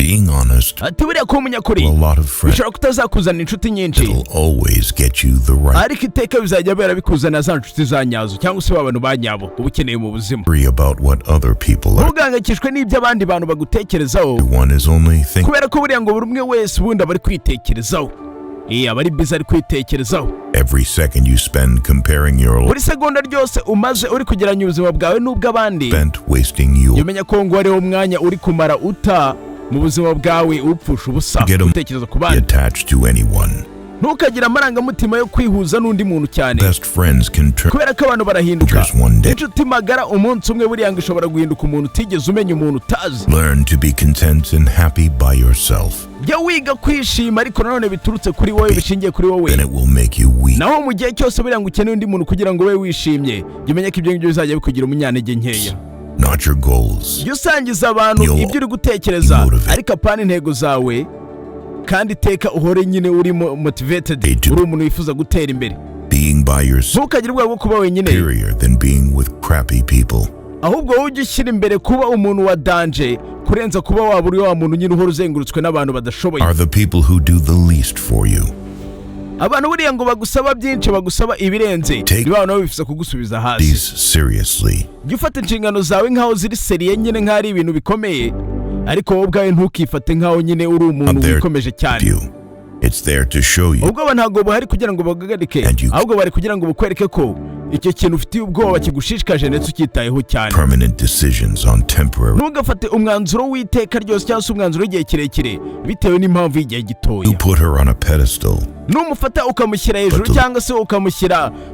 Being honest ati buriya kuba umunyakuri will a lot of friends. bishobora kutazakuzana inshuti nyinshi, It'll always get you the right ariko iteka bizajya bera bikuzana za nshuti za nyazo cyangwa se abantu ba nyabo uba ukeneye mu buzima. worry about what other people are. ntugangayikishwe n'ibyo abandi bantu bagutekerezaho, One is only thinking kubera ko buriya ngo buri umwe wese ubundi aba ari kwitekerezaho. Aba ari biza ari kwitekerezaho. every second you spend comparing your life buri segonda ryose umaze uri kugeranya ubuzima bwawe n'ubw'abandi, spent wasting you. jya umenya ko ngo ariwo mwanya uri kumara uta mu buzima bwawe upfusha ubusa Get 'em gutekereza ku Be bandi. attached to anyone. ntukagire amarangamutima yo kwihuza n'undi muntu cyane, Best friends can turn kubera ko abantu barahinduka. just one day. inshuti magara umunsi umwe buriya ngo ishobora guhinduka umuntu utigeze umenya umuntu utazi. Learn to be content and happy by yourself. jya wiga kwishima ariko nanone biturutse kuri wowe, bishingiye kuri wowe. Then it will make you weak. naho mu gihe cyose buriya ngo ukeneye undi muntu kugira ngo ube wishimye, jya umenya ko ibyo ngibyo bizajya bikugira umunyantege nkeya. Not your goals. jya usangiza abantu You'll ibyo uri gutekereza, motivate. ariko apana intego zawe, kandi iteka uhore nyine uri motivated, They uri umuntu wifuza gutera imbere. Being by yourself ntukagire ubwoba bwo kuba wenyine, superior than being with crappy people. ahubwo wowe ujye ushyira imbere kuba umuntu wa danje kurenza kuba waba uri wa muntu nyine uhora uzengurutswe n'abantu badashoboye. Are the people who do the least for you. abantu buriya ngo bagusaba byinshi, bagusaba ibirenze, Take niba nabo bifuza kugusubiza hasi. These seriously. jya ufata inshingano zawe nk'aho ziri seriye nyine, nk'aho ari ibintu bikomeye, ariko wowe ubwawe ntukifate nk'aho nyine uri I'm umuntu there wikomeje to cyane. you. It's there to show you. ubwoba ntabwo buhari kugira ngo buhagarike, And you- ahubwo bari kugira ngo bukwereke ko icyo kintu ufitiye ubwoba kigushishikaje ndetse ucyitayeho cyane. Permanent decisions on temporary. ntugafate umwanzuro w'iteka ryose cyangwa se umwanzuro w'igihe kirekire bitewe n'impamvu y'igihe You gitoya. put her on a pedestal. numufata ukamushyira hejuru But the- cyangwa se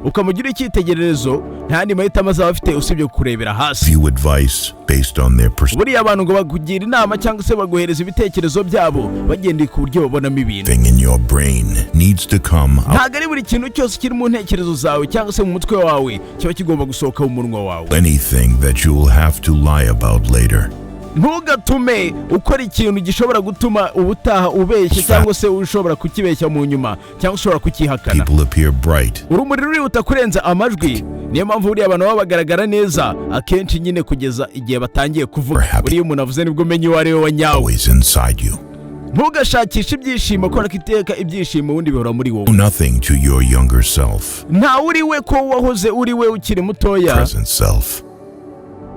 ukamugira icyitegererezo, nta yandi mahitamo azaba afite usibye kukurebera hasi. View advice based on their perspective buriya abantu ngo bakugira inama cyangwa se baguhereza ibitekerezo byabo bagendeye ku buryo babonamo ibintu. in your brain needs to come out. ntabwo ari buri kintu cyose kiri mu ntekerezo zawe cyangwa se mu mutwe wawe kiba kigomba gusohoka mu munwa wawe. Anything that you will have to lie about later. ntugatume ukora ikintu gishobora gutuma ubutaha ubeshya cyangwa se ushobora kukibeshya mu nyuma cyangwa ushobora kukihakana. People appear bright. urumuri rurihuta kurenza amajwi, niyo mpamvu buriya abantu baba bagaragara neza akenshi nyine kugeza igihe batangiye kuvuga. Happy. buriya umuntu avuze nibwo umenya uwo ari we wa nyawe. Always inside you. ntugashakishe ibyishimo, kubera ko iteka ibyishimo ubundi bihora muri Do wowe. nothing to your younger self. ntawe uri we ko wahoze uri we ukiri mutoya, Present self.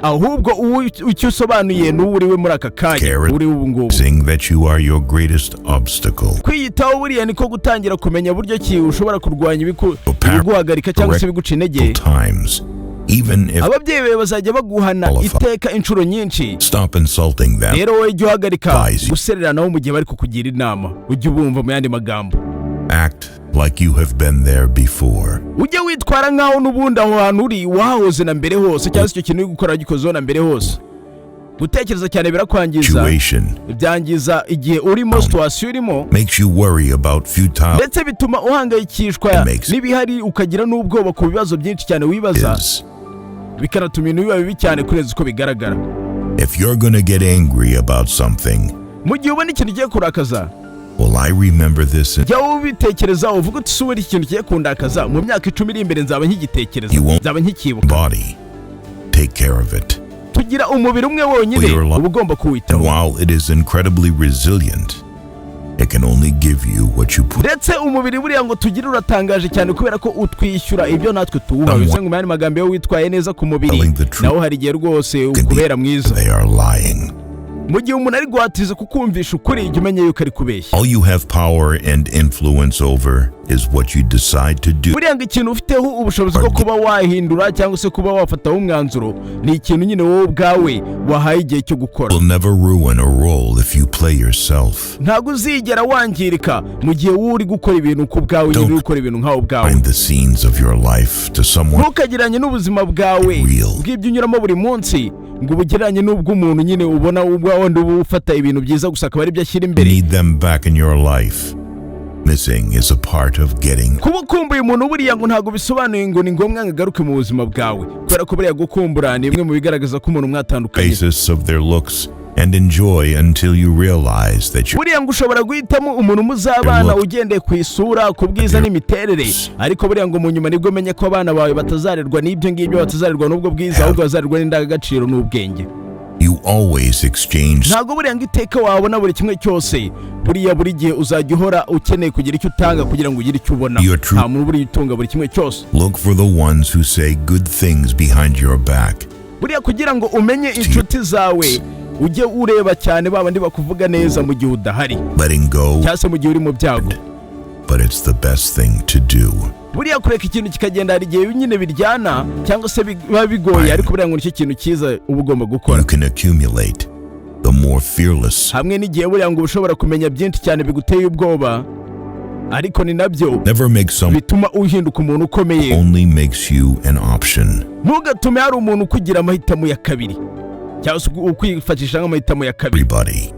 ahubwo icyo usobanuye n'uwo uri we muri aka kanya, Care- uri ubu ngubu. Saying that you are your greatest obstacle. kwiyitaho buriya niko gutangira kumenya buryo ki ushobora kurwanya Apparent- ibiguhagarika cyangwa se ibiguca intege. Times. Even if ababyeyi bawe bazajya baguhana iteka inshuro nyinshi, stop insulting them. rero wowe jya uhagarika Advise. gusereranaho mu gihe bari kukugira inama, ujye ubumva mu yandi magambo. Act like you have been there before. ujye witwara nk'aho n'ubundi aho hantu uri wahahoze na mbere hose, cyangwa se icyo kintu uri gukora wagikozeho na mbere hose. gutekereza cyane birakwangiza, Situation byangiza igihe urimo, situwasiyo urimo, makes you worry about futile ndetse bituma uhangayikishwa Makes- n'ibihari, ukagira n'ubwoba ku bibazo byinshi cyane wibaza, is. bikanatuma ibintu biba bibi cyane kurenza uko bigaragara. If you're gonna get angry about something, mu gihe ubona ikintu kigiye kurakaza, will I remember this? jya ubitekerezaho uvuga uti ubu iki kintu kigiye kundakaza mu myaka 10 iri imbere nzaba nkigitekereza, You won't- nzaba nkikibuka. Body. Take care of it. tugira umubiri umwe wonyine, Your life- uba ugomba And kuwitaho. while it is incredibly resilient, it can only give you what you put. ndetse umubiri buriya ngo tugire uratangaje cyane kubera ko utwishyura ibyo natwe tuwuha. Someone- bivuze ngo mu yandi magambo iyo witwaye neza ku mubiri, Telling the truth naho hari igihe rwose can be- ukubera mwiza. They are lying. mu gihe umuntu ari guhatiriza kukumvisha ukuri, jya umenya yuko ari kubeshya. All you have power and influence over is what you decide to do. buriya ngo ikintu ufiteho ubushobozi bwo kuba wahindura cyangwa se kuba wafataho umwanzuro ni ikintu nyine wowe ubwawe wahaye igihe cyo gukora. Will never ruin a role if you play yourself. ntabwo uzigera wangirika mu gihe wowe uri gukora ibintu ku bwawe, nyine uri gukora ibintu nkawe ubwawe. Find the scenes of your life to someone ntukagiranye n'ubuzima bwawe Real. bw'ibyo unyuramo buri munsi ngo ubugeranye n'ubw'umuntu nyine ubona ubwawe ndi ufata ibintu byiza gusa akaba ari byo ashyira you imbere. need them back in your life. Missing is a part of getting. kuba ukumbuye umuntu buriya ngo ntabwo bisobanuye ngo ni ngombwa ngo agaruke mu buzima bwawe, kubera ko buriya gukumbura ni bimwe mu bigaragaza ko umuntu mwatandukanye. Basis of their looks and enjoy until you realize that you buriya ngo ushobora guhitamo umuntu muzabana ugendeye ku isura, ku bwiza n'imiterere, ariko buriya ngo mu nyuma nibwo menye ko abana bawe batazarerwa n'ibyo ngibyo, batazarerwa n'ubwo bwiza, ahubwo bazarerwa n'indangagaciro n'ubwenge. You always exchange ntabwo buriya ngo iteka wabona buri kimwe cyose, buriya buri gihe uzajya uhora ukeneye kugira icyo utanga kugira ngo ugire icyo ubona. Nta muntu buriya utunga buri kimwe cyose. Look for the ones who say good things behind your back. Buriya kugira ngo umenye inshuti zawe, ujye ureba cyane babandi bakuvuga neza mu gihe udahari, Letting go, cyangwa se mu gihe uri mu byago. but it's the best thing to do. Buriya kureka ikintu kikagenda hari igihe nyine biryana cyangwa se biba bigoye, ariko buriya ngo nicyo kintu cyiza uba ugomba gukora. You can accumulate, the more fearless. Hamwe n'igihe buriya ngo ushobora kumenya byinshi cyane biguteye ubwoba, ariko ni nabyo Never make someone bituma uhinduka umuntu ukomeye. only makes you an option. Ntugatume hari umuntu ukugira amahitamo ya kabiri, cyangwa se ukwifashisha nk'amahitamo ya kabiri. Everybody,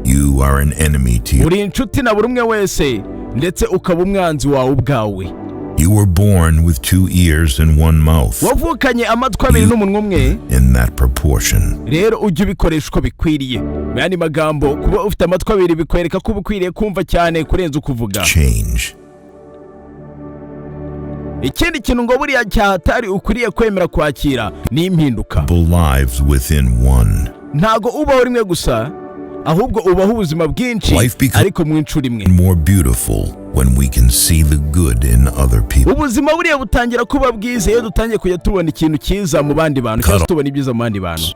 you are an enemy to you. Uri inshuti na buri umwe wese, ndetse ukaba umwanzi wawe ubwawe. You were born with 2 ears and 1 mouth. Wavukanye amatwi abiri n'umunwa umwe, In that proportion, rero ujye ubikoresha uko bikwiriye. Mu yandi magambo, kuba ufite amatwi abiri bikwereka ko uba ukwiriye kumva cyane kurenza ukuvuga. change. Ikindi kintu ngo buriya cyahatari ukwiriye kwemera kwakira ni impinduka. Lives within one. Ntago ubaho rimwe gusa, ahubwo ubaho ubuzima bwinshi, Life becomes ariko mu incuro imwe. more beautiful when we can see the good in other people. Ubuzima buriya butangira kuba bwiza iyo dutangiye kujya tubona ikintu cyiza mu bandi bantu, cyangwa se tubona ibyiza mu bandi bantu.